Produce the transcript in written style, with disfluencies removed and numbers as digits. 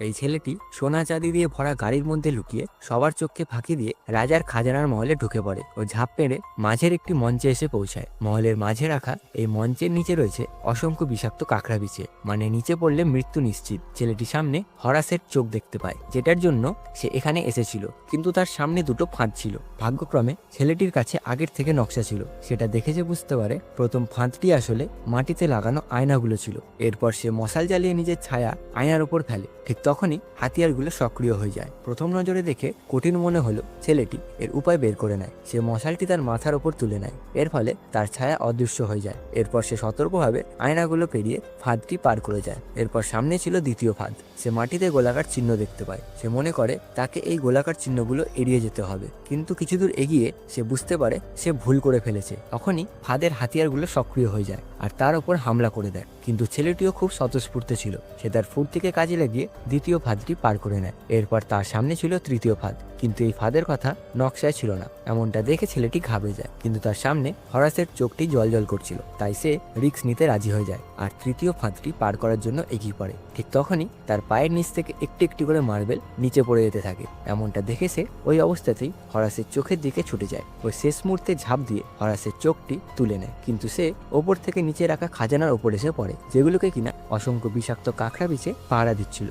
এই ছেলেটি সোনা চাঁদি দিয়ে ভরা গাড়ির মধ্যে লুকিয়ে সবার চোখকে ফাঁকি দিয়ে রাজার খাজানার মহলে ঢুকে পড়ে ও ঝাঁপ মেরে মাঝের একটি মঞ্চে এসে পৌঁছায়। মহলের মাঝে রাখা এই মঞ্চের নিচে রয়েছে অসংখ্য বিষাক্ত কাঁকড়া বিছে, মানে নিচে পড়লে মৃত্যু নিশ্চিত। ছেলেটি সামনে হরাসের চোখ দেখতে পায়, যেটার জন্য সে এখানে এসেছিল, কিন্তু তার সামনে দুটো ফাঁদ ছিল। ভাগ্যক্রমে ছেলেটির কাছে আগের থেকে নকশা ছিল, সেটা দেখে যে বুঝতে পারে প্রথম ফাঁদটি আসলে মাটিতে লাগানো আয়নাগুলো ছিল। এরপর সে মশাল জ্বালিয়ে নিজের ছায়া আয়নার উপর ফেলে। ঠিক তখনই হাতিয়ারগুলো সক্রিয় হয়ে যায়। প্রথম নজরে দেখে কঠিন মনে হলো ছেলেটি এর উপায় বের করে নেয়। সে মশালটি তার মাথার ওপর তুলে নেয়, এর ফলে তার ছায়া অদৃশ্য হয়ে যায়। এরপর সে সতর্কভাবে আয়নাগুলো পেরিয়ে ফাঁদটি পার করে যায়। এরপর সামনে ছিল দ্বিতীয় ফাঁদ। সে মাটিতে গোলাকার চিহ্ন দেখতে পায়। সে মনে করে তাকে এই গোলাকার চিহ্নগুলো এড়িয়ে যেতে হবে, কিন্তু কিছু দূর এগিয়ে সে বুঝতে পারে সে ভুল করে ফেলেছে। তখনই ফাঁদের হাতিয়ারগুলো সক্রিয় হয়ে যায় আর তার উপর হামলা করে দেয়। কিন্তু ছেলেটিও খুব স্বতঃস্ফূর্ত ছিল, সে তার ফুর্তিকে কাজে লাগিয়ে দ্বিতীয় ফাঁদটি পার করে নেয়। এরপর তার সামনে ছিল তৃতীয় ফাঁদ, কিন্তু এই ফাঁদের কথা নকশায় ছিল না। এমনটা দেখে ছেলেটি ঘাবড়ে যায়, কিন্তু তার সামনে হরাসের চোখটি জলজল করছিল, তাই সে রিস্ক নিতে রাজি হয়ে যায় আর তৃতীয় ফাঁদটি পার করার জন্য এগিয়ে পড়ে। ঠিক তখনই তার পায়ের নিচ থেকে একটি একটি করে মার্বেল নিচে পড়ে যেতে থাকে। এমনটা দেখে সে ওই অবস্থাতেই হরাসের চোখের দিকে ছুটে যায়। ওই শেষ মুহূর্তে ঝাঁপ দিয়ে হরাসের চোখটি তুলে নেয়, কিন্তু সে ওপর থেকে নিচে রাখা খাজানার ওপর এসে পড়ে, যেগুলোকে কিনা অসংখ্য বিষাক্ত কাঁকড়া বিছে পাহারা দিচ্ছিল।